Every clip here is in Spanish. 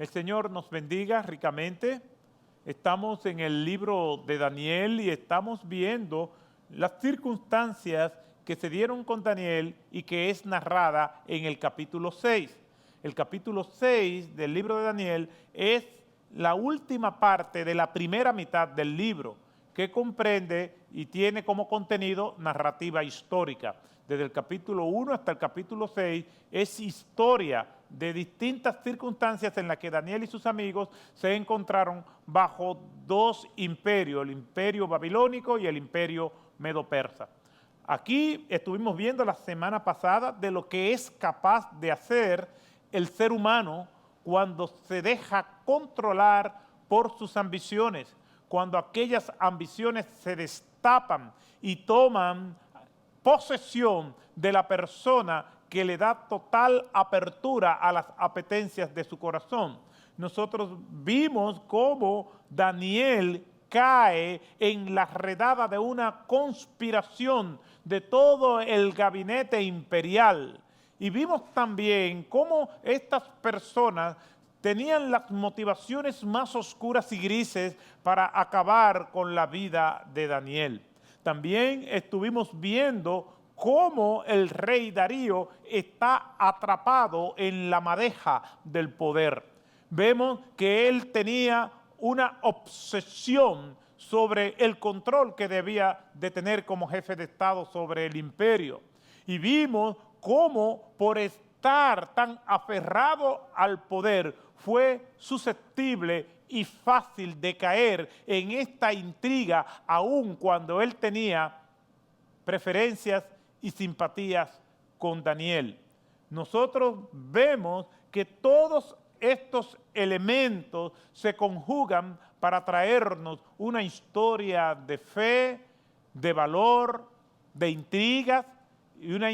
El Señor nos bendiga ricamente. Estamos en el libro de Daniel y estamos viendo las circunstancias que se dieron con Daniel y que es narrada en el capítulo 6. El capítulo 6 del libro de Daniel es la última parte de la primera mitad del libro, que comprende y tiene como contenido narrativa histórica. Desde el capítulo 1 hasta el capítulo 6 es historia de distintas circunstancias en las que Daniel y sus amigos se encontraron bajo dos imperios, el imperio babilónico y el imperio medo-persa. Aquí estuvimos viendo la semana pasada de lo que es capaz de hacer el ser humano cuando se deja controlar por sus ambiciones, cuando aquellas ambiciones se destapan y toman posesión de la persona que le da total apertura a las apetencias de su corazón. Nosotros vimos cómo Daniel cae en la redada de una conspiración de todo el gabinete imperial. Y vimos también cómo estas personas tenían las motivaciones más oscuras y grises para acabar con la vida de Daniel. También estuvimos viendo cómo el rey Darío está atrapado en la madeja del poder. Vemos que él tenía una obsesión sobre el control que debía de tener como jefe de Estado sobre el imperio. Y vimos cómo por estar tan aferrado al poder fue susceptible y fácil de caer en esta intriga, aun cuando él tenía preferencias y simpatías con Daniel. Nosotros vemos que todos estos elementos se conjugan para traernos una historia de fe, de valor, de intrigas y una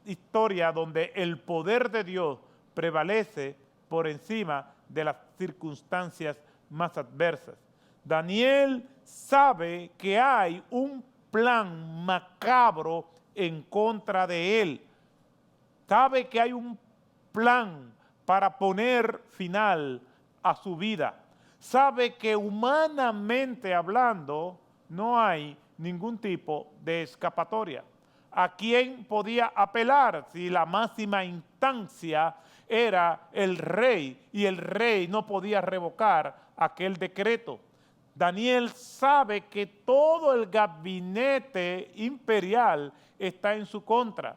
historia donde el poder de Dios prevalece por encima de las circunstancias más adversas. Daniel sabe que hay un plan macabro en contra de él. Sabe que hay un plan para poner final a su vida. Sabe que humanamente hablando no hay ningún tipo de escapatoria. ¿A quién podía apelar si la máxima instancia era el rey y el rey no podía revocar aquel decreto? Daniel sabe que todo el gabinete imperial está en su contra.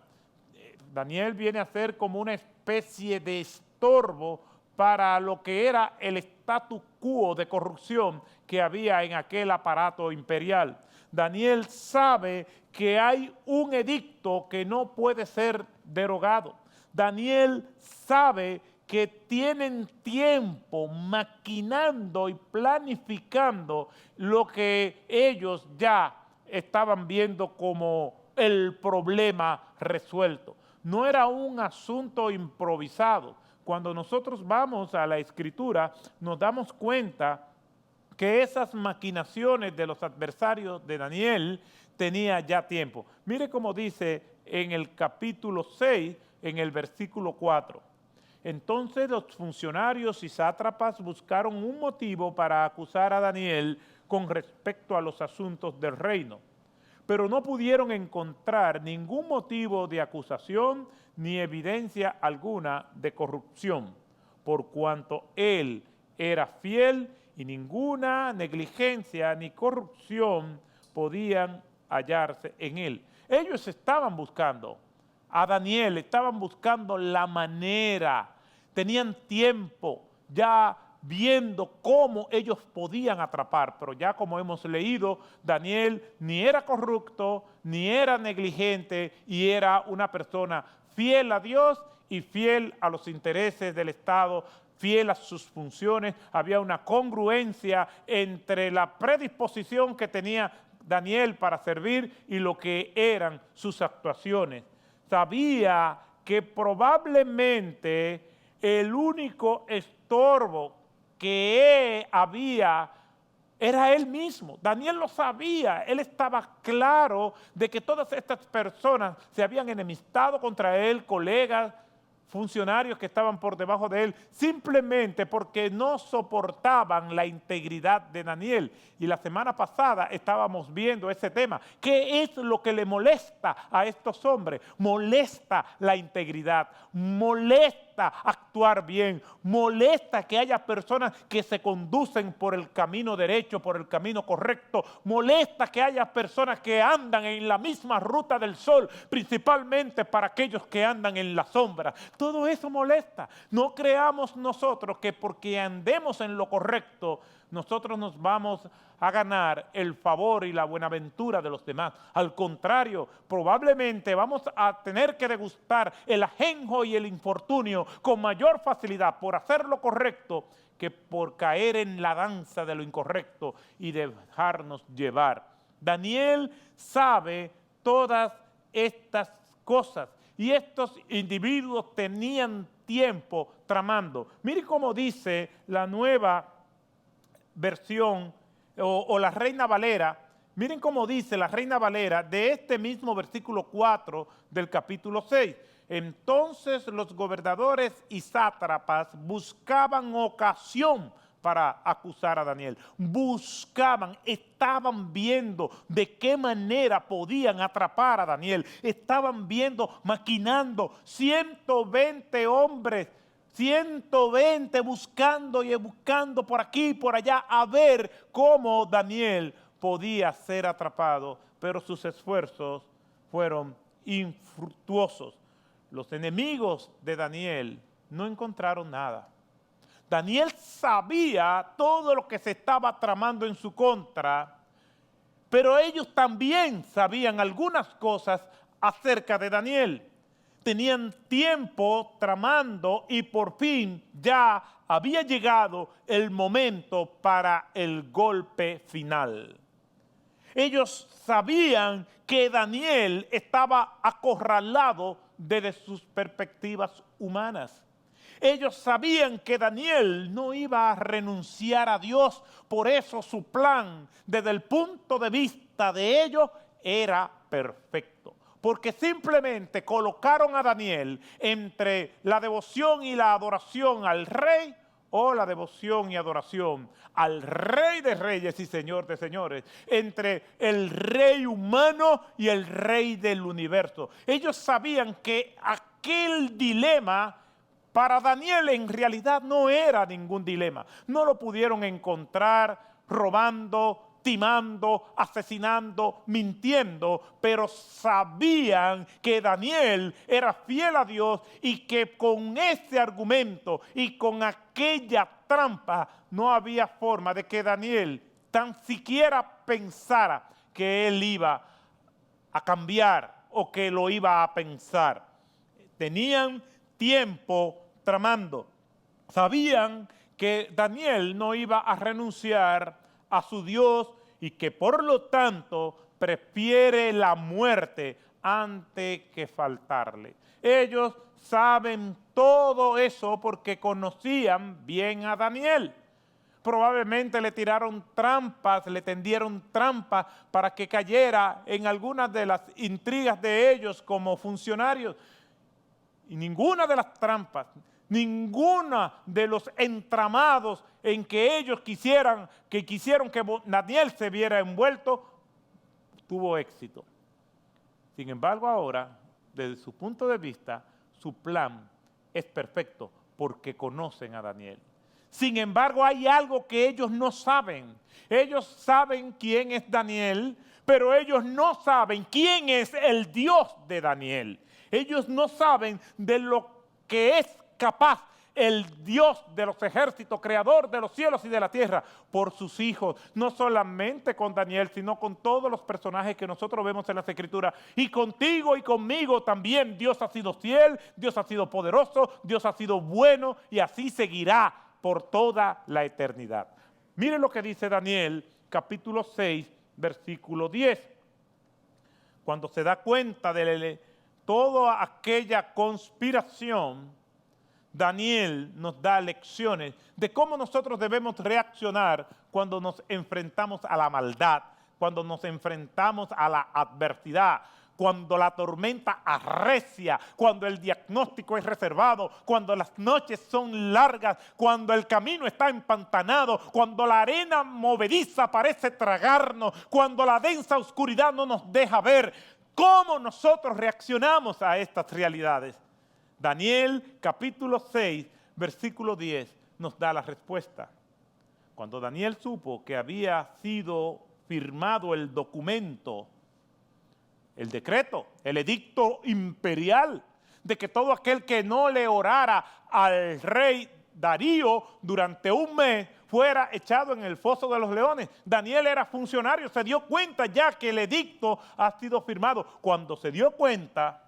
Daniel viene a ser como una especie de estorbo para lo que era el statu quo de corrupción que había en aquel aparato imperial. Daniel sabe que hay un edicto que no puede ser derogado. Daniel sabe que tienen tiempo maquinando y planificando lo que ellos ya estaban viendo como el problema resuelto. No era un asunto improvisado. Cuando nosotros vamos a la Escritura, nos damos cuenta que esas maquinaciones de los adversarios de Daniel tenía ya tiempo. Mire cómo dice en el capítulo 6, en el versículo 4. Entonces los funcionarios y sátrapas buscaron un motivo para acusar a Daniel con respecto a los asuntos del reino, pero no pudieron encontrar ningún motivo de acusación ni evidencia alguna de corrupción, por cuanto él era fiel y ninguna negligencia ni corrupción podían hallarse en él. Ellos estaban buscando a Daniel, estaban buscando la manera, tenían tiempo ya viendo cómo ellos podían atrapar, pero ya como hemos leído, Daniel ni era corrupto, ni era negligente, y era una persona fiel a Dios y fiel a los intereses del Estado, fiel a sus funciones. Había una congruencia entre la predisposición que tenía Daniel para servir y lo que eran sus actuaciones. Sabía que probablemente el único estorbo que había era él mismo. Daniel lo sabía, él estaba claro de que todas estas personas se habían enemistado contra él, colegas, funcionarios que estaban por debajo de él, simplemente porque no soportaban la integridad de Daniel. Y la semana pasada estábamos viendo ese tema. ¿Qué es lo que le molesta a estos hombres? Molesta la integridad, molesta actuar bien, molesta que haya personas que se conducen por el camino derecho, por el camino correcto, molesta que haya personas que andan en la misma ruta del sol, principalmente para aquellos que andan en la sombra. Todo eso molesta. No creamos nosotros que porque andemos en lo correcto, nosotros nos vamos a ganar el favor y la buenaventura de los demás. Al contrario, probablemente vamos a tener que degustar el ajenjo y el infortunio con mayor facilidad por hacer lo correcto que por caer en la danza de lo incorrecto y dejarnos llevar. Daniel sabe todas estas cosas y estos individuos tenían tiempo tramando. Mire cómo dice la nueva versión o la Reina Valera. Miren cómo dice la Reina Valera de este mismo versículo 4 del capítulo 6. Entonces los gobernadores y sátrapas buscaban ocasión para acusar a Daniel. Buscaban, estaban viendo de qué manera podían atrapar a Daniel. Estaban viendo, maquinando 120 hombres, 120 buscando y buscando por aquí y por allá a ver cómo Daniel podía ser atrapado, pero sus esfuerzos fueron infructuosos. Los enemigos de Daniel no encontraron nada. Daniel sabía todo lo que se estaba tramando en su contra, pero ellos también sabían algunas cosas acerca de Daniel. Tenían tiempo tramando y por fin ya había llegado el momento para el golpe final. Ellos sabían que Daniel estaba acorralado desde sus perspectivas humanas. Ellos sabían que Daniel no iba a renunciar a Dios, por eso su plan desde el punto de vista de ellos era perfecto. Porque simplemente colocaron a Daniel entre la devoción y la adoración al rey o la devoción y adoración al Rey de Reyes y Señor de Señores, entre el rey humano y el rey del universo. Ellos sabían que aquel dilema para Daniel en realidad no era ningún dilema. No lo pudieron encontrar robando, timando, asesinando, mintiendo, pero sabían que Daniel era fiel a Dios y que con ese argumento y con aquella trampa no había forma de que Daniel tan siquiera pensara que él iba a cambiar o que lo iba a pensar. Tenían tiempo tramando. Sabían que Daniel no iba a renunciar a su Dios y que por lo tanto prefiere la muerte antes que faltarle. Ellos saben todo eso porque conocían bien a Daniel. Probablemente le tiraron trampas, le tendieron trampas para que cayera en algunas de las intrigas de ellos como funcionarios. Y ninguna de las trampas, ninguna de los entramados en que ellos quisieron que Daniel se viera envuelto, tuvo éxito. Sin embargo, ahora, desde su punto de vista, su plan es perfecto porque conocen a Daniel. Sin embargo, hay algo que ellos no saben. Ellos saben quién es Daniel, pero ellos no saben quién es el Dios de Daniel. Ellos no saben de lo que es capaz el Dios de los ejércitos, creador de los cielos y de la tierra, por sus hijos, no solamente con Daniel, sino con todos los personajes que nosotros vemos en las Escrituras. Y contigo y conmigo también Dios ha sido fiel, Dios ha sido poderoso, Dios ha sido bueno y así seguirá por toda la eternidad. Miren lo que dice Daniel, capítulo 6, versículo 10. Cuando se da cuenta de toda aquella conspiración, Daniel nos da lecciones de cómo nosotros debemos reaccionar cuando nos enfrentamos a la maldad, cuando nos enfrentamos a la adversidad, cuando la tormenta arrecia, cuando el diagnóstico es reservado, cuando las noches son largas, cuando el camino está empantanado, cuando la arena movediza parece tragarnos, cuando la densa oscuridad no nos deja ver. ¿Cómo nosotros reaccionamos a estas realidades? Daniel capítulo 6, versículo 10 nos da la respuesta. Cuando Daniel supo que había sido firmado el documento, el decreto, el edicto imperial, de que todo aquel que no le orara al rey Darío durante un mes fuera echado en el foso de los leones. Daniel era funcionario, se dio cuenta ya que el edicto ha sido firmado. Cuando se dio cuenta,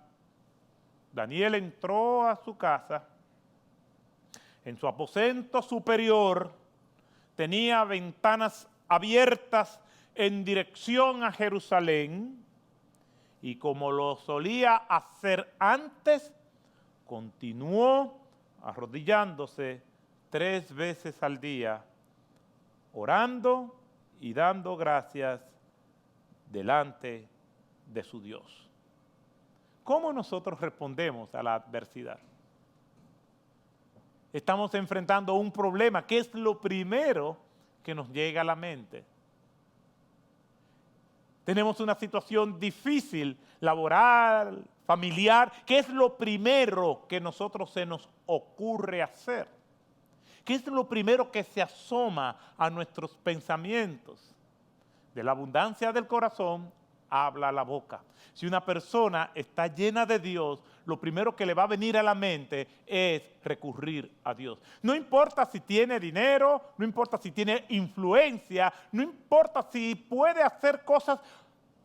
Daniel entró a su casa. En su aposento superior tenía ventanas abiertas en dirección a Jerusalén, y como lo solía hacer antes, continuó arrodillándose 3 veces al día, orando y dando gracias delante de su Dios. ¿Cómo nosotros respondemos a la adversidad? Estamos enfrentando un problema. ¿Qué es lo primero que nos llega a la mente? Tenemos una situación difícil, laboral, familiar. ¿Qué es lo primero que nosotros se nos ocurre hacer? ¿Qué es lo primero que se asoma a nuestros pensamientos? De la abundancia del corazón habla la boca. Si una persona está llena de Dios, lo primero que le va a venir a la mente es recurrir a Dios. No importa si tiene dinero, no importa si tiene influencia, no importa si puede hacer cosas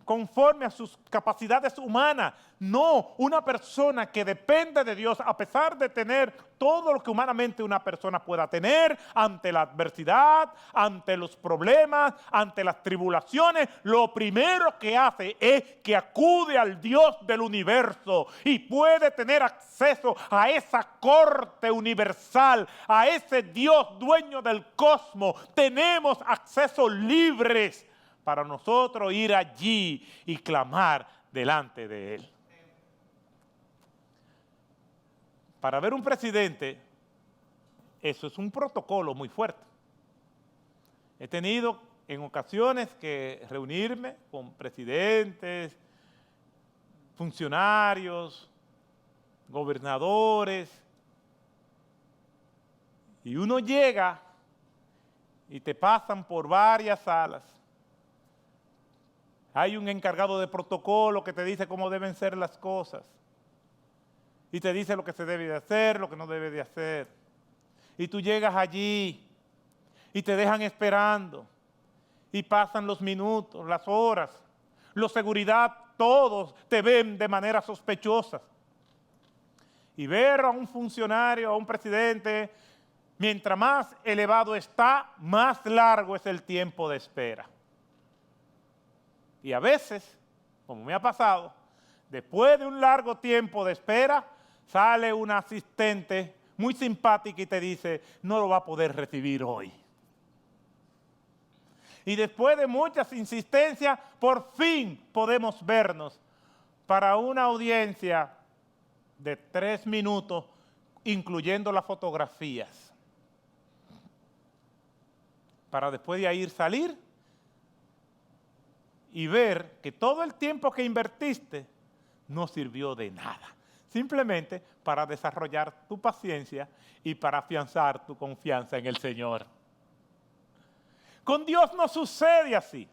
conforme a sus capacidades humanas. No, una persona que depende de Dios, a pesar de tener todo lo que humanamente una persona pueda tener, ante la adversidad, ante los problemas, ante las tribulaciones, lo primero que hace es que acude al Dios del universo y puede tener acceso a esa corte universal, a ese Dios dueño del cosmos. Tenemos acceso libres para nosotros ir allí y clamar delante de Él. Para ver un presidente, eso es un protocolo muy fuerte. He tenido en ocasiones que reunirme con presidentes, funcionarios, gobernadores, y uno llega y te pasan por varias salas. Hay un encargado de protocolo que te dice cómo deben ser las cosas. Y te dice lo que se debe de hacer, lo que no debe de hacer. Y tú llegas allí y te dejan esperando. Y pasan los minutos, las horas. Los seguridad, todos te ven de manera sospechosa. Y ver a un funcionario, a un presidente, mientras más elevado está, más largo es el tiempo de espera. Y a veces, como me ha pasado, después de un largo tiempo de espera, sale una asistente muy simpática y te dice, no lo va a poder recibir hoy. Y después de muchas insistencias, por fin podemos vernos para una audiencia de 3 minutos, incluyendo las fotografías. Para después de ahí salir y ver que todo el tiempo que invertiste no sirvió de nada. Simplemente para desarrollar tu paciencia y para afianzar tu confianza en el Señor. Con Dios no sucede así.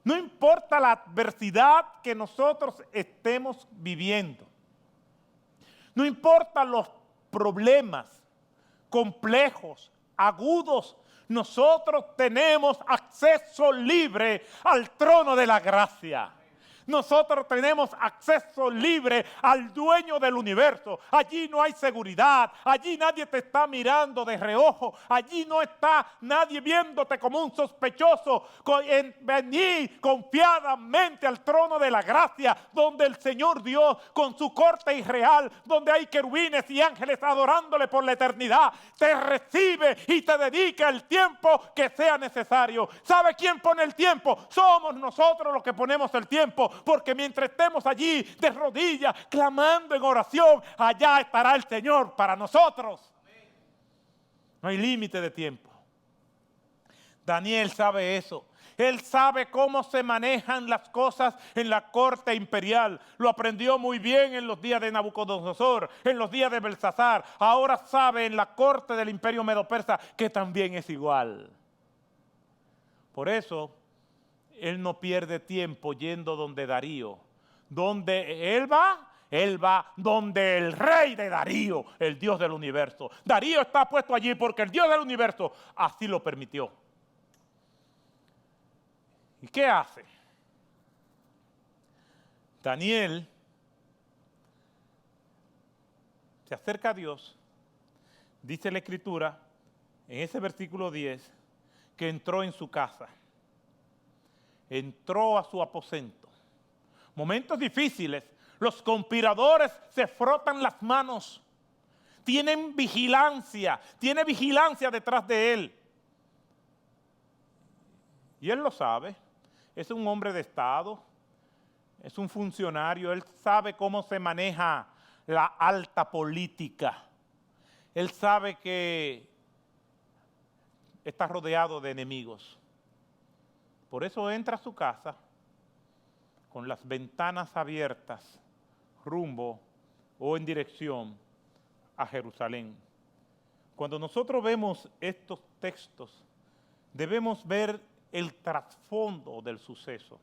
No importa la adversidad que nosotros estemos viviendo. No importa los problemas complejos, agudos. Nosotros tenemos acceso libre al trono de la gracia. Nosotros tenemos acceso libre al dueño del universo. Allí no hay seguridad, allí nadie te está mirando de reojo, allí no está nadie viéndote como un sospechoso. Venid confiadamente al trono de la gracia, donde el Señor Dios, con su corte irreal, donde hay querubines y ángeles adorándole por la eternidad, te recibe y te dedica el tiempo que sea necesario. ¿Sabe quién pone el tiempo? Somos nosotros los que ponemos el tiempo. porque mientras estemos allí de rodillas, clamando en oración, allá estará el Señor para nosotros. No hay límite de tiempo. Daniel sabe eso. Él sabe cómo se manejan las cosas en la corte imperial. Lo aprendió muy bien en los días de Nabucodonosor, en los días de Belsasar. Ahora sabe en la corte del imperio medo-persa que también es igual. Por eso, él no pierde tiempo yendo donde Darío. Donde él va donde el rey de Darío, el Dios del universo. Darío está puesto allí porque el Dios del universo así lo permitió. ¿Y qué hace? Daniel se acerca a Dios, dice la Escritura, en ese versículo 10, que entró en su casa, entró a su aposento. Momentos difíciles, los conspiradores se frotan las manos, tiene vigilancia detrás de él. Y él lo sabe. Es un hombre de Estado, es un funcionario, él sabe cómo se maneja la alta política. Él sabe que está rodeado de enemigos. Por eso entra a su casa con las ventanas abiertas, rumbo o en dirección a Jerusalén. Cuando nosotros vemos estos textos, debemos ver el trasfondo del suceso.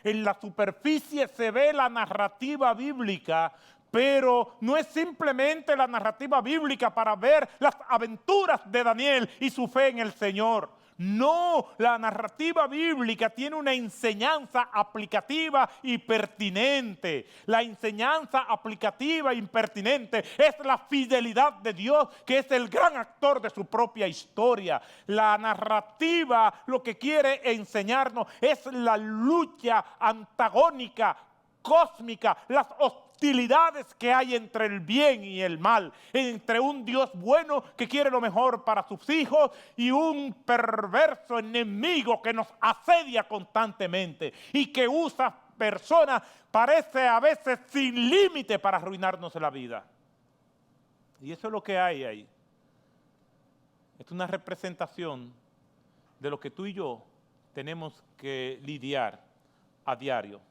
En la superficie se ve la narrativa bíblica, pero no es simplemente la narrativa bíblica para ver las aventuras de Daniel y su fe en el Señor. No, la narrativa bíblica tiene una enseñanza aplicativa y pertinente. La enseñanza aplicativa y pertinente es la fidelidad de Dios, que es el gran actor de su propia historia. La narrativa lo que quiere enseñarnos es la lucha antagónica, cósmica, las hostilidades que hay entre el bien y el mal, entre un Dios bueno que quiere lo mejor para sus hijos y un perverso enemigo que nos asedia constantemente y que usa personas, parece a veces sin límite, para arruinarnos la vida. Y eso es lo que hay ahí. Es una representación de lo que tú y yo tenemos que lidiar a diario.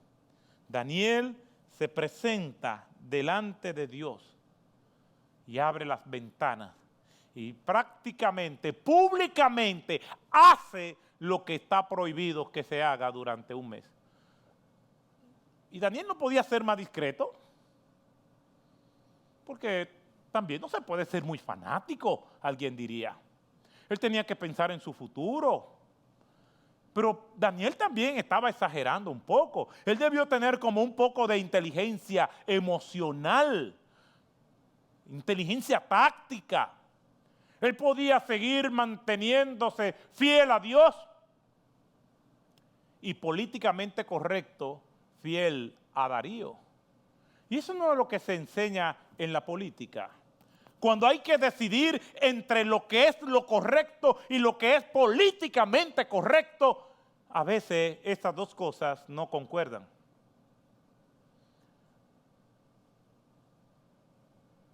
Daniel se presenta delante de Dios y abre las ventanas y prácticamente, públicamente, hace lo que está prohibido que se haga durante un mes. Y Daniel no podía ser más discreto, porque también no se puede ser muy fanático, alguien diría. Él tenía que pensar en su futuro. Pero Daniel también estaba exagerando un poco. Él debió tener como un poco de inteligencia emocional, inteligencia táctica. Él podía seguir manteniéndose fiel a Dios y políticamente correcto, fiel a Darío. Y eso no es lo que se enseña en la política. Cuando hay que decidir entre lo que es lo correcto y lo que es políticamente correcto, a veces estas dos cosas no concuerdan.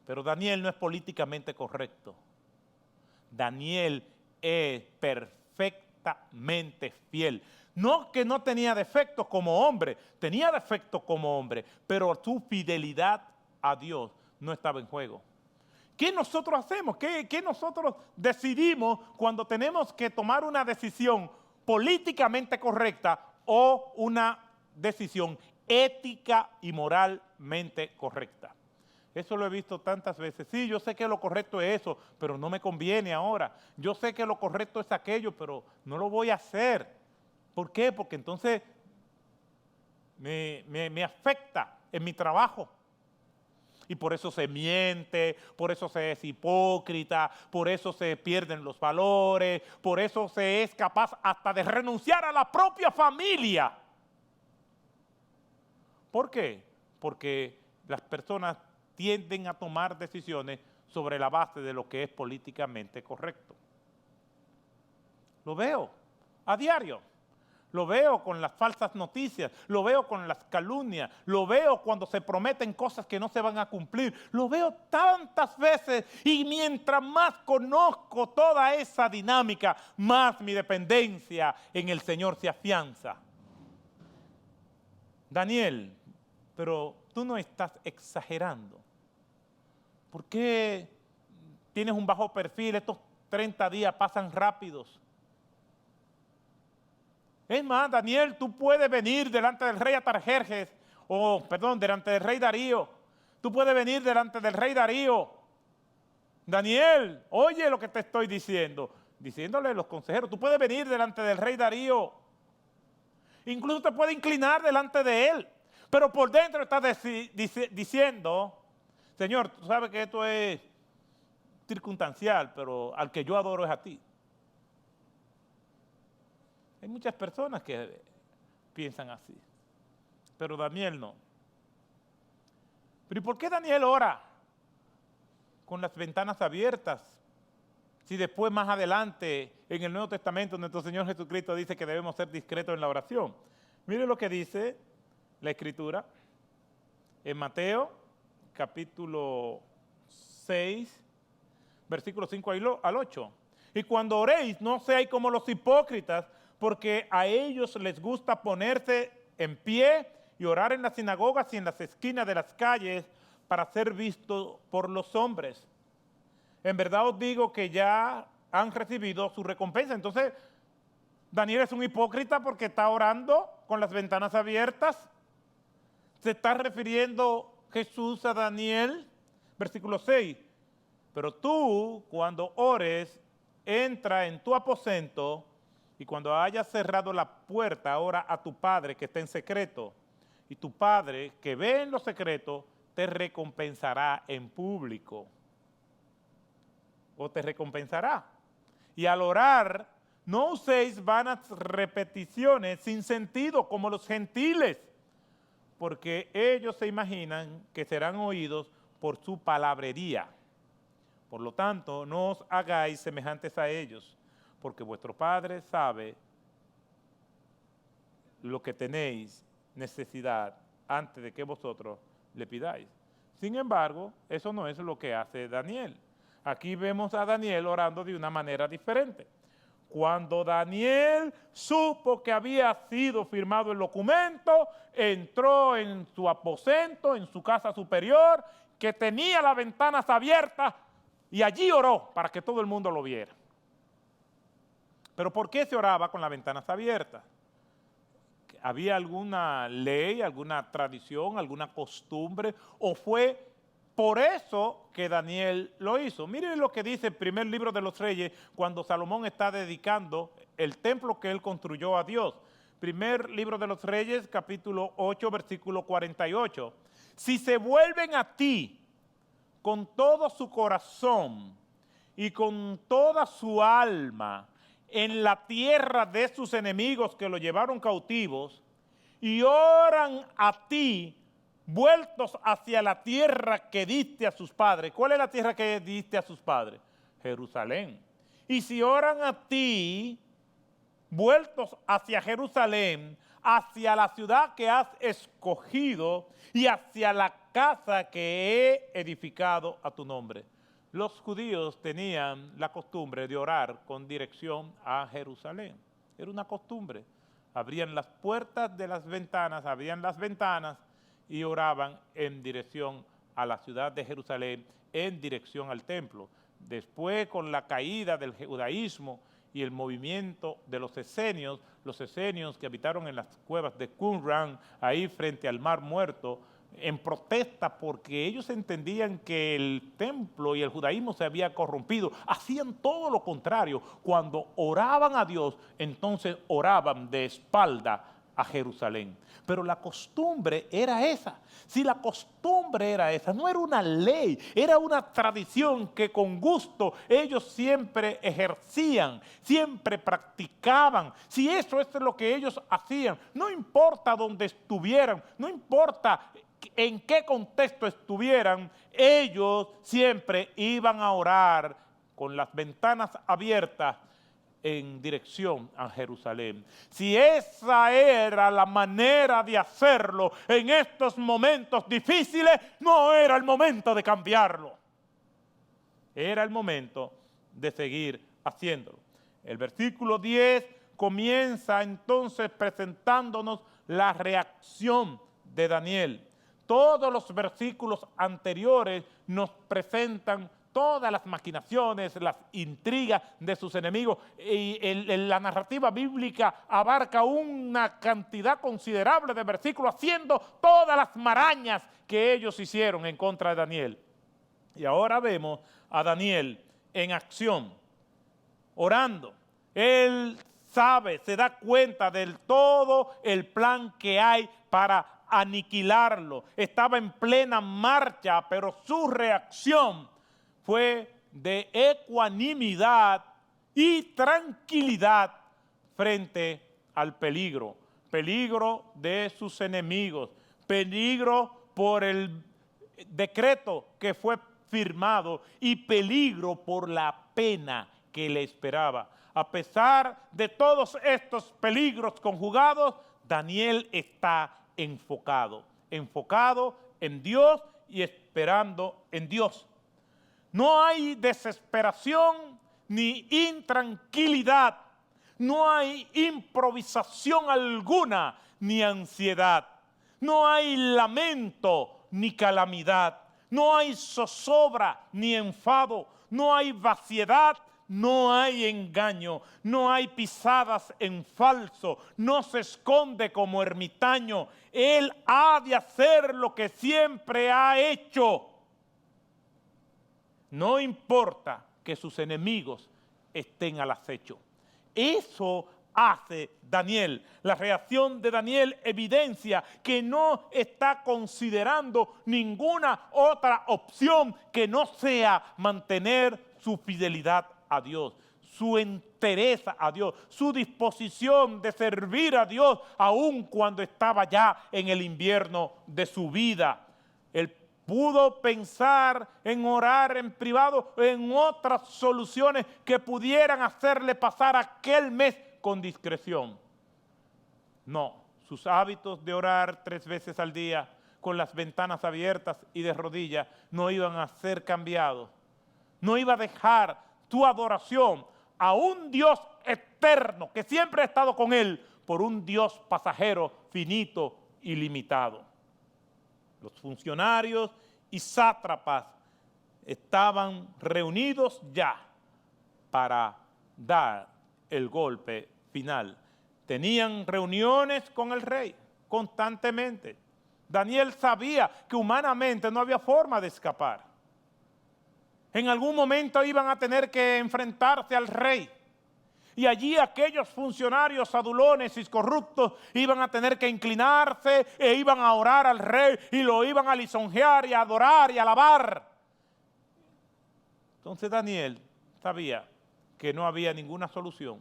Pero Daniel no es políticamente correcto. Daniel es perfectamente fiel. No que no tenía defectos como hombre, tenía defectos como hombre, pero su fidelidad a Dios no estaba en juego. ¿Qué nosotros hacemos? ¿Qué nosotros decidimos cuando tenemos que tomar una decisión políticamente correcta o una decisión ética y moralmente correcta? Eso lo he visto tantas veces. Sí, yo sé que lo correcto es eso, pero no me conviene ahora. Yo sé que lo correcto es aquello, pero no lo voy a hacer. ¿Por qué? Porque entonces me afecta en mi trabajo. Y por eso se miente, por eso se es hipócrita, por eso se pierden los valores, por eso se es capaz hasta de renunciar a la propia familia. ¿Por qué? Porque las personas tienden a tomar decisiones sobre la base de lo que es políticamente correcto. Lo veo a diario. Lo veo con las falsas noticias, lo veo con las calumnias, lo veo cuando se prometen cosas que no se van a cumplir. Lo veo tantas veces y mientras más conozco toda esa dinámica, más mi dependencia en el Señor se afianza. Daniel, pero tú no estás exagerando. ¿Por qué tienes un bajo perfil? Estos 30 días pasan rápidos. Es más, Daniel, tú puedes venir delante del rey Atarjerjes, delante del rey Darío. Tú puedes venir delante del rey Darío. Daniel, oye lo que te estoy diciendo. Diciéndole a los consejeros, tú puedes venir delante del rey Darío. Incluso te puedes inclinar delante de él. Pero por dentro estás diciendo, Señor, tú sabes que esto es circunstancial, pero al que yo adoro es a ti. Hay muchas personas que piensan así, pero Daniel no. ¿Pero y por qué Daniel ora con las ventanas abiertas? Si después, más adelante, en el Nuevo Testamento, nuestro Señor Jesucristo dice que debemos ser discretos en la oración. Mire lo que dice la Escritura en Mateo, capítulo 6, versículos 5 al 8. Y cuando oréis, no seáis como los hipócritas, porque a ellos les gusta ponerse en pie y orar en las sinagogas y en las esquinas de las calles para ser vistos por los hombres. En verdad os digo que ya han recibido su recompensa. Entonces, Daniel es un hipócrita porque está orando con las ventanas abiertas. Se está refiriendo Jesús a Daniel, versículo 6. Pero tú, cuando ores, entra en tu aposento y cuando hayas cerrado la puerta, ora a tu Padre que está en secreto. Y tu Padre que ve en lo secreto te recompensará en público. O te recompensará. Y al orar, no uséis vanas repeticiones sin sentido como los gentiles, porque ellos se imaginan que serán oídos por su palabrería. Por lo tanto, no os hagáis semejantes a ellos, porque vuestro Padre sabe lo que tenéis necesidad antes de que vosotros le pidáis. Sin embargo, eso no es lo que hace Daniel. Aquí vemos a Daniel orando de una manera diferente. Cuando Daniel supo que había sido firmado el documento, entró en su aposento, en su casa superior, que tenía las ventanas abiertas, y allí oró para que todo el mundo lo viera. ¿Pero por qué se oraba con las ventanas abiertas? ¿Había alguna ley, alguna tradición, alguna costumbre? ¿O fue por eso que Daniel lo hizo? Miren lo que dice el primer libro de los Reyes cuando Salomón está dedicando el templo que él construyó a Dios. Primer libro de los Reyes, capítulo 8, versículo 48. Si se vuelven a ti con todo su corazón y con toda su alma en la tierra de sus enemigos que lo llevaron cautivos, y oran a ti, vueltos hacia la tierra que diste a sus padres. ¿Cuál es la tierra que diste a sus padres? Jerusalén. Y si oran a ti, vueltos hacia Jerusalén, hacia la ciudad que has escogido y hacia la casa que he edificado a tu nombre. Los judíos tenían la costumbre de orar con dirección a Jerusalén. Era una costumbre. Abrían las puertas de las ventanas, abrían las ventanas y oraban en dirección a la ciudad de Jerusalén, en dirección al templo. Después, con la caída del judaísmo y el movimiento de los esenios que habitaron en las cuevas de Qumran, ahí frente al Mar Muerto, en protesta porque ellos entendían que el templo y el judaísmo se había corrompido, hacían todo lo contrario. Cuando oraban a Dios, entonces oraban de espalda a Jerusalén. Pero la costumbre era esa. Si la costumbre era esa, no era una ley, era una tradición que con gusto ellos siempre ejercían, siempre practicaban. Si eso es lo que ellos hacían, no importa dónde estuvieran, no importa en qué contexto estuvieran, ellos siempre iban a orar con las ventanas abiertas en dirección a Jerusalén. Si esa era la manera de hacerlo en estos momentos difíciles, no era el momento de cambiarlo. Era el momento de seguir haciéndolo. El versículo 10 comienza entonces presentándonos la reacción de Daniel. Todos los versículos anteriores nos presentan todas las maquinaciones, las intrigas de sus enemigos. Y la narrativa bíblica abarca una cantidad considerable de versículos haciendo todas las marañas que ellos hicieron en contra de Daniel. Y ahora vemos a Daniel en acción, orando. Él sabe, se da cuenta del todo el plan que hay para aniquilarlo. Estaba en plena marcha, pero su reacción fue de ecuanimidad y tranquilidad frente al peligro. Peligro de sus enemigos, peligro por el decreto que fue firmado y peligro por la pena que le esperaba. A pesar de todos estos peligros conjugados, Daniel está enfocado en Dios y esperando en Dios. No hay desesperación ni intranquilidad, no hay improvisación alguna ni ansiedad, no hay lamento ni calamidad, no hay zozobra ni enfado, no hay vaciedad, no hay engaño, no hay pisadas en falso, no se esconde como ermitaño. Él ha de hacer lo que siempre ha hecho. No importa que sus enemigos estén al acecho. Eso hace Daniel. La reacción de Daniel evidencia que no está considerando ninguna otra opción que no sea mantener su fidelidad a Dios, su entereza a Dios, su disposición de servir a Dios, aun cuando estaba ya en el invierno de su vida. Él pudo pensar en orar en privado, en otras soluciones que pudieran hacerle pasar aquel mes con discreción. No, sus hábitos de orar 3 veces al día, con las ventanas abiertas y de rodillas, no iban a ser cambiados. No iba a dejar tu adoración a un Dios eterno que siempre ha estado con él por un Dios pasajero, finito y limitado. Los funcionarios y sátrapas estaban reunidos ya para dar el golpe final. Tenían reuniones con el rey constantemente. Daniel sabía que humanamente no había forma de escapar. En algún momento iban a tener que enfrentarse al rey. Y allí aquellos funcionarios adulones y corruptos iban a tener que inclinarse e iban a orar al rey y lo iban a lisonjear y a adorar y a alabar. Entonces Daniel sabía que no había ninguna solución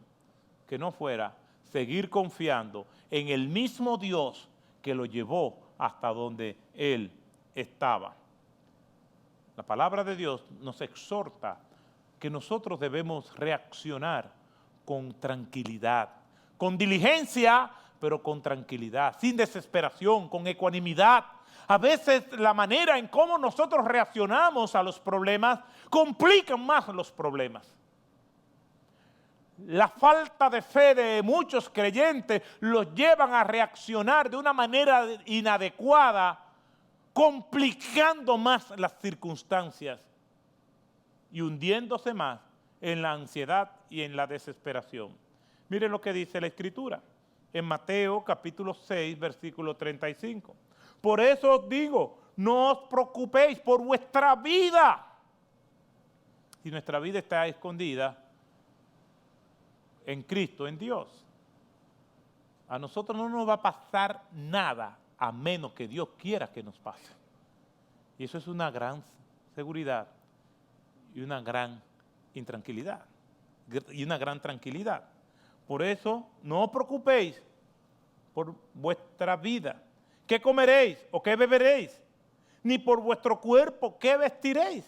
que no fuera seguir confiando en el mismo Dios que lo llevó hasta donde él estaba. La palabra de Dios nos exhorta que nosotros debemos reaccionar con tranquilidad, con diligencia, pero con tranquilidad, sin desesperación, con ecuanimidad. A veces la manera en cómo nosotros reaccionamos a los problemas complican más los problemas. La falta de fe de muchos creyentes los llevan a reaccionar de una manera inadecuada, complicando más las circunstancias y hundiéndose más en la ansiedad y en la desesperación. Miren lo que dice la Escritura en Mateo capítulo 6, versículo 35. Por eso os digo, no os preocupéis por vuestra vida. Si nuestra vida está escondida en Cristo, en Dios, a nosotros no nos va a pasar nada a menos que Dios quiera que nos pase. Y eso es una gran seguridad y una gran intranquilidad y una gran tranquilidad. Por eso no os preocupéis por vuestra vida, qué comeréis o qué beberéis, ni por vuestro cuerpo, qué vestiréis.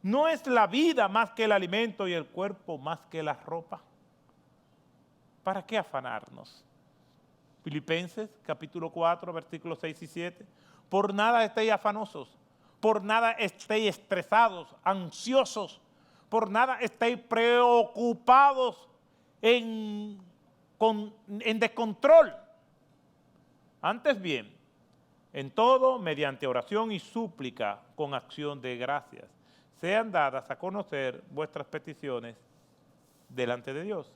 ¿No es la vida más que el alimento y el cuerpo más que la ropa? ¿para qué afanarnos? Filipenses capítulo 4, versículos 6 y 7. Por nada estéis afanosos, por nada estéis estresados, ansiosos, por nada estéis preocupados en descontrol. Antes bien, en todo, mediante oración y súplica con acción de gracias, sean dadas a conocer vuestras peticiones delante de Dios.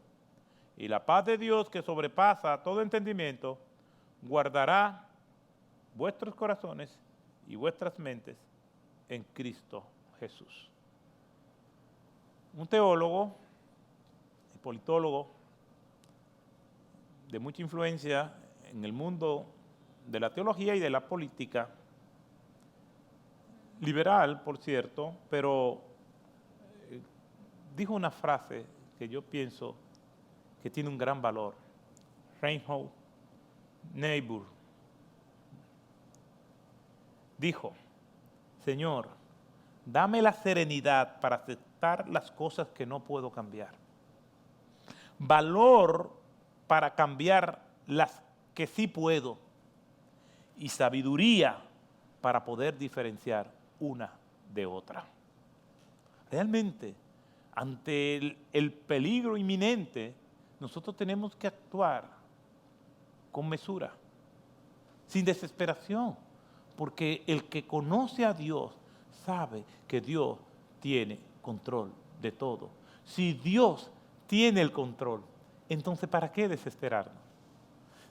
Y la paz de Dios, que sobrepasa todo entendimiento, guardará vuestros corazones y vuestras mentes en Cristo Jesús. Un teólogo y politólogo de mucha influencia en el mundo de la teología y de la política, liberal, por cierto, pero dijo una frase que yo pienso que tiene un gran valor. Reinhold Niebuhr dijo: Señor, dame la serenidad para aceptar las cosas que no puedo cambiar, valor para cambiar las que sí puedo y sabiduría para poder diferenciar una de otra. Realmente, ante el peligro inminente, nosotros tenemos que actuar con mesura, sin desesperación, porque el que conoce a Dios sabe que Dios tiene control de todo. Si Dios tiene el control, entonces ¿para qué desesperarnos?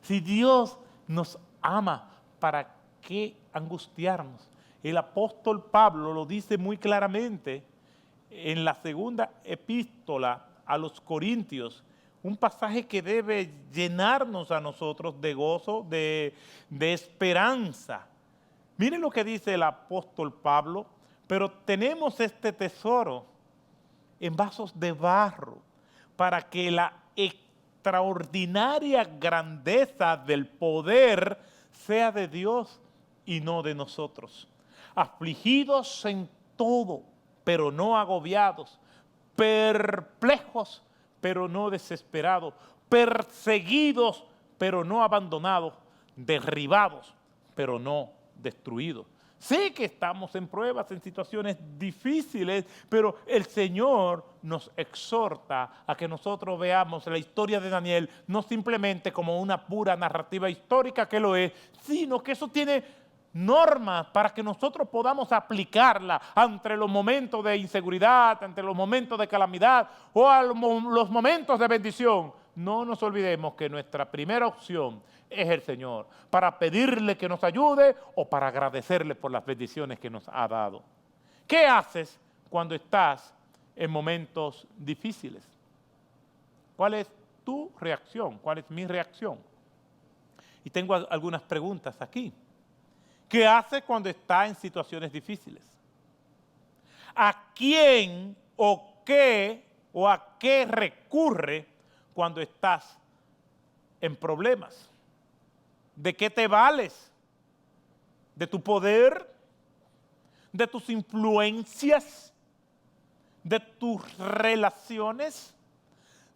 Si Dios nos ama, ¿para qué angustiarnos? El apóstol Pablo lo dice muy claramente en la segunda epístola a los Corintios, un pasaje que debe llenarnos a nosotros de gozo, de esperanza. Miren lo que dice el apóstol Pablo: pero tenemos este tesoro en vasos de barro, para que la extraordinaria grandeza del poder sea de Dios y no de nosotros. Afligidos en todo, pero no agobiados, perplejos, pero no desesperados, perseguidos, pero no abandonados, derribados, pero no destruidos. Sí que estamos en pruebas, en situaciones difíciles, pero el Señor nos exhorta a que nosotros veamos la historia de Daniel no simplemente como una pura narrativa histórica, que lo es, sino que eso tiene normas para que nosotros podamos aplicarla ante los momentos de inseguridad, ante los momentos de calamidad o a los momentos de bendición. No nos olvidemos que nuestra primera opción es el Señor, para pedirle que nos ayude o para agradecerle por las bendiciones que nos ha dado. ¿Qué haces cuando estás en momentos difíciles? ¿Cuál es tu reacción? ¿Cuál es mi reacción? Y tengo algunas preguntas aquí. ¿Qué haces cuando estás en situaciones difíciles? ¿A quién o a qué recurre cuando estás en problemas? ¿De qué te vales? ¿De tu poder? ¿De tus influencias? ¿De tus relaciones?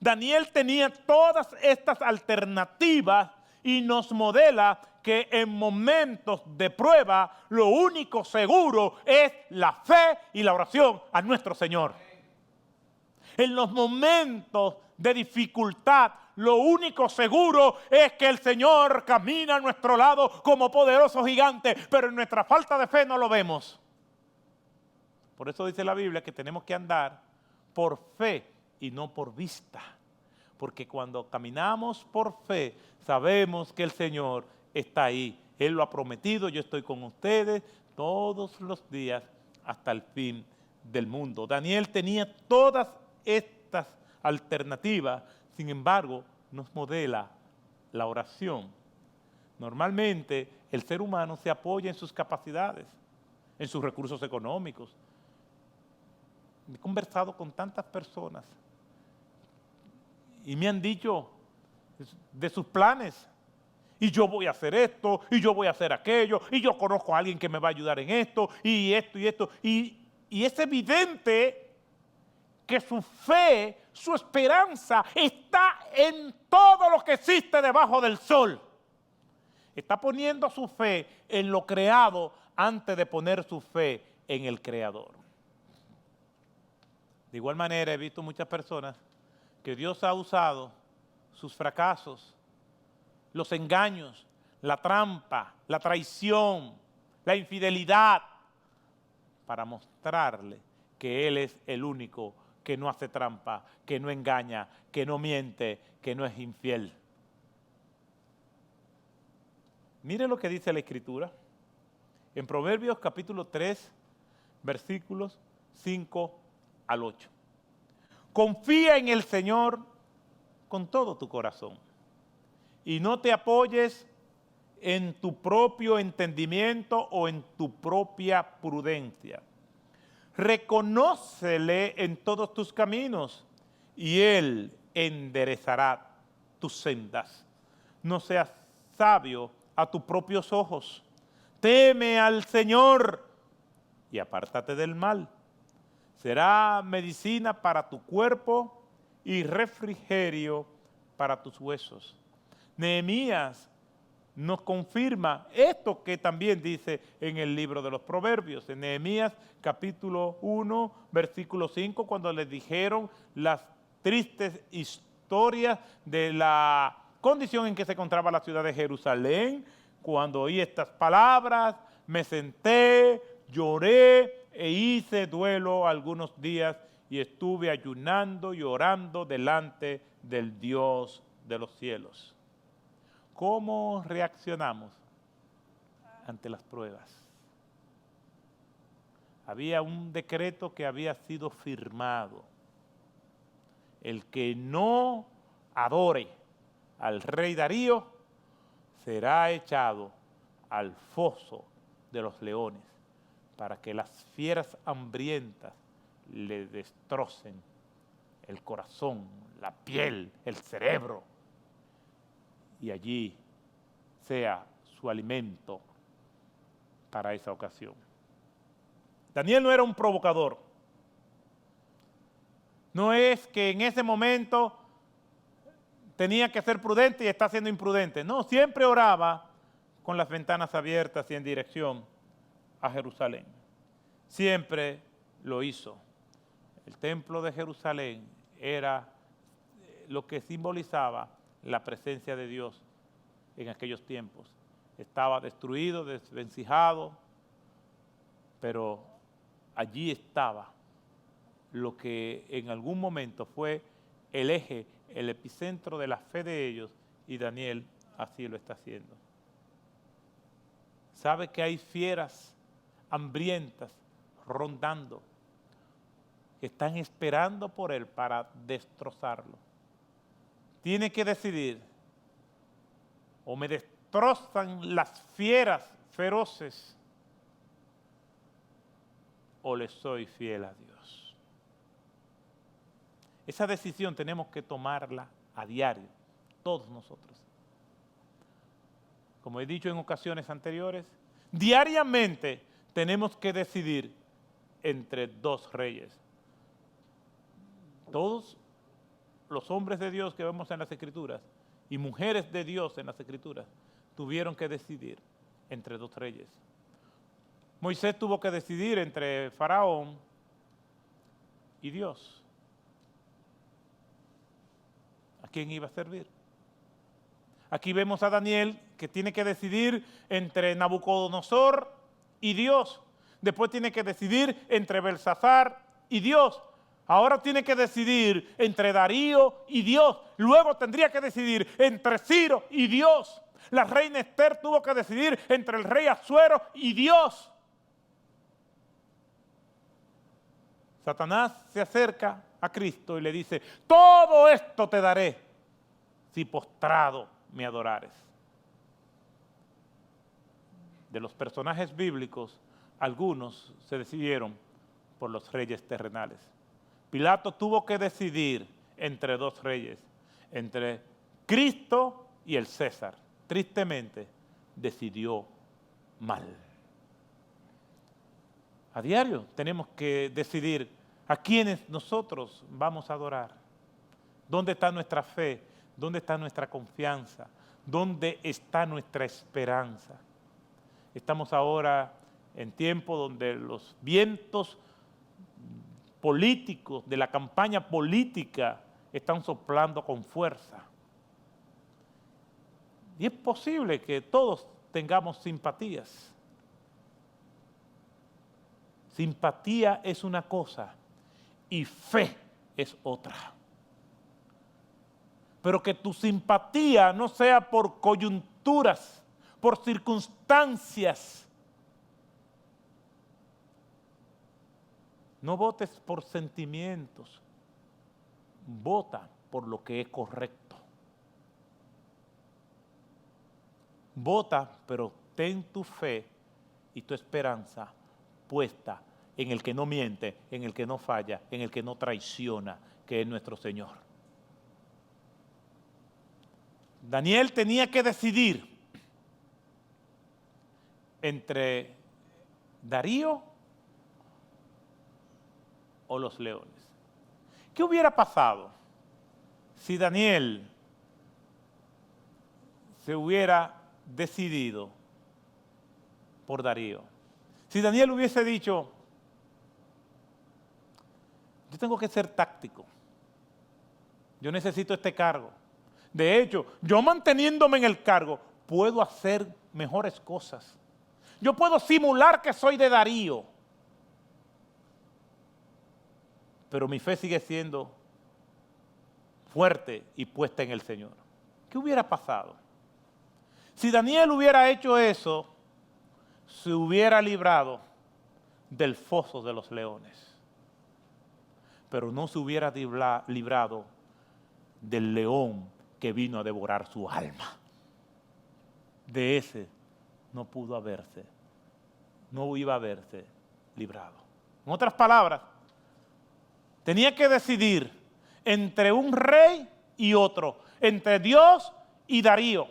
Daniel tenía todas estas alternativas y nos modela que en momentos de prueba lo único seguro es la fe y la oración a nuestro Señor. En los momentos de dificultad, lo único seguro es que el Señor camina a nuestro lado como poderoso gigante, pero en nuestra falta de fe no lo vemos. Por eso dice la Biblia que tenemos que andar por fe y no por vista. Porque cuando caminamos por fe, sabemos que el Señor está ahí. Él lo ha prometido, yo estoy con ustedes todos los días hasta el fin del mundo. Daniel tenía todas estas alternativas, sin embargo, nos modela la oración. Normalmente, el ser humano se apoya en sus capacidades, en sus recursos económicos. He conversado con tantas personas y me han dicho de sus planes. Y yo voy a hacer esto, y yo voy a hacer aquello, y yo conozco a alguien que me va a ayudar en esto, y esto, y esto. Y es evidente que su fe su esperanza está en todo lo que existe debajo del sol. Está poniendo su fe en lo creado antes de poner su fe en el Creador. De igual manera, he visto muchas personas que Dios ha usado sus fracasos, los engaños, la trampa, la traición, la infidelidad, para mostrarle que Él es el único que no hace trampa, que no engaña, que no miente, que no es infiel. Mire lo que dice la Escritura en Proverbios capítulo 3, versículos 5 al 8. Confía en el Señor con todo tu corazón y no te apoyes en tu propio entendimiento o en tu propia prudencia. Reconócele en todos tus caminos y Él enderezará tus sendas. No seas sabio a tus propios ojos. Teme al Señor y apártate del mal. Será medicina para tu cuerpo y refrigerio para tus huesos. Nehemías nos confirma esto que también dice en el libro de los Proverbios, en Nehemías capítulo 1, versículo 5, cuando les dijeron las tristes historias de la condición en que se encontraba la ciudad de Jerusalén. Cuando oí estas palabras, me senté, lloré e hice duelo algunos días y estuve ayunando y orando delante del Dios de los cielos. ¿Cómo reaccionamos ante las pruebas? Había un decreto que había sido firmado. El que no adore al rey Darío será echado al foso de los leones para que las fieras hambrientas le destrocen el corazón, la piel, el cerebro, y allí sea su alimento para esa ocasión. Daniel no era un provocador. No es que en ese momento tenía que ser prudente y está siendo imprudente. No, siempre oraba con las ventanas abiertas y en dirección a Jerusalén. Siempre lo hizo. El templo de Jerusalén era lo que simbolizaba la presencia de Dios en aquellos tiempos. Estaba destruido, desvencijado, pero allí estaba lo que en algún momento fue el eje, el epicentro de la fe de ellos, y Daniel así lo está haciendo. Sabe que hay fieras hambrientas rondando, que están esperando por él para destrozarlo. Tiene que decidir: o me destrozan las fieras feroces, o le soy fiel a Dios. Esa decisión tenemos que tomarla a diario, todos nosotros. Como he dicho en ocasiones anteriores, diariamente tenemos que decidir entre dos reyes. Todos los hombres de Dios que vemos en las Escrituras y mujeres de Dios en las Escrituras tuvieron que decidir entre dos reyes. Moisés tuvo que decidir entre Faraón y Dios. ¿A quién iba a servir? Aquí vemos a Daniel que tiene que decidir entre Nabucodonosor y Dios. Después tiene que decidir entre Belsasar y Dios. Ahora tiene que decidir entre Darío y Dios. Luego tendría que decidir entre Ciro y Dios. La reina Esther tuvo que decidir entre el rey Asuero y Dios. Satanás se acerca a Cristo y le dice: todo esto te daré si postrado me adorares. De los personajes bíblicos, algunos se decidieron por los reyes terrenales. Pilato tuvo que decidir entre dos reyes, entre Cristo y el César. Tristemente, decidió mal. A diario tenemos que decidir a quiénes nosotros vamos a adorar. ¿Dónde está nuestra fe? ¿Dónde está nuestra confianza? ¿Dónde está nuestra esperanza? Estamos ahora en tiempo donde los vientos políticos de la campaña política están soplando con fuerza. Y es posible que todos tengamos simpatías. Simpatía es una cosa y fe es otra. Pero que tu simpatía no sea por coyunturas, por circunstancias. No votes por sentimientos, vota por lo que es correcto. Vota, pero ten tu fe y tu esperanza puesta en el que no miente, en el que no falla, en el que no traiciona, que es nuestro Señor. Daniel tenía que decidir entre Darío o los leones. ¿Qué hubiera pasado si Daniel se hubiera decidido por Darío? Si Daniel hubiese dicho, yo tengo que ser táctico, yo necesito este cargo. De hecho, yo manteniéndome en el cargo, puedo hacer mejores cosas. Yo puedo simular que soy de Darío, pero mi fe sigue siendo fuerte y puesta en el Señor. ¿Qué hubiera pasado? Si Daniel hubiera hecho eso, se hubiera librado del foso de los leones, pero no se hubiera librado del león que vino a devorar su alma. De ese no pudo haberse, no iba a haberse librado. En otras palabras, tenía que decidir entre un rey y otro, entre Dios y Darío.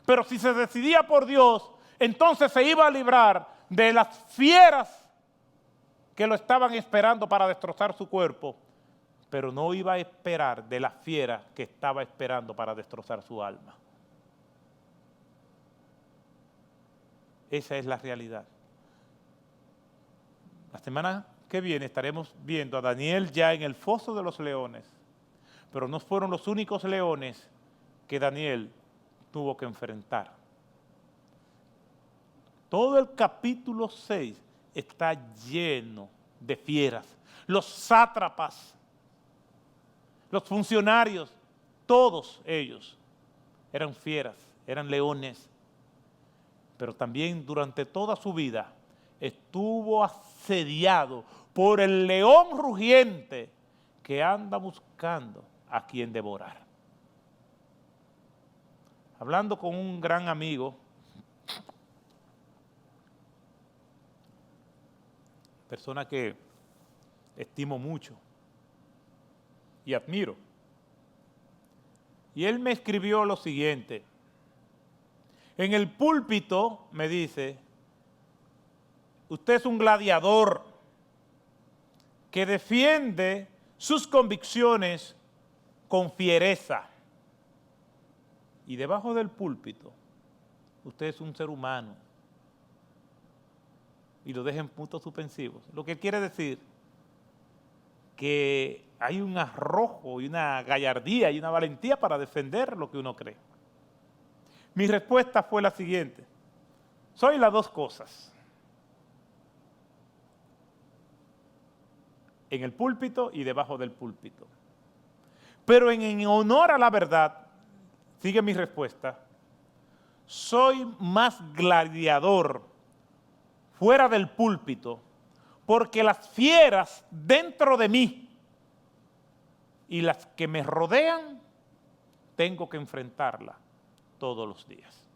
Pero si se decidía por Dios, entonces se iba a librar de las fieras que lo estaban esperando para destrozar su cuerpo, pero no iba a esperar de la fiera que estaba esperando para destrozar su alma. Esa es la realidad. La semana que viene estaremos viendo a Daniel ya en el foso de los leones, pero no fueron los únicos leones que Daniel tuvo que enfrentar. Todo el capítulo 6 está lleno de fieras. Los sátrapas, los funcionarios, todos ellos eran fieras, eran leones. Pero también durante toda su vida estuvo asediado por el león rugiente que anda buscando a quien devorar. Hablando con un gran amigo, persona que estimo mucho y admiro, y él me escribió lo siguiente: en el púlpito, me dice, usted es un gladiador que defiende sus convicciones con fiereza. Y debajo del púlpito, usted es un ser humano. Y lo deja en puntos suspensivos. Lo que quiere decir que hay un arrojo y una gallardía y una valentía para defender lo que uno cree. Mi respuesta fue la siguiente: soy las dos cosas. En el púlpito y debajo del púlpito. Pero en honor a la verdad, sigue mi respuesta, soy más gladiador fuera del púlpito, porque las fieras dentro de mí y las que me rodean, tengo que enfrentarlas todos los días.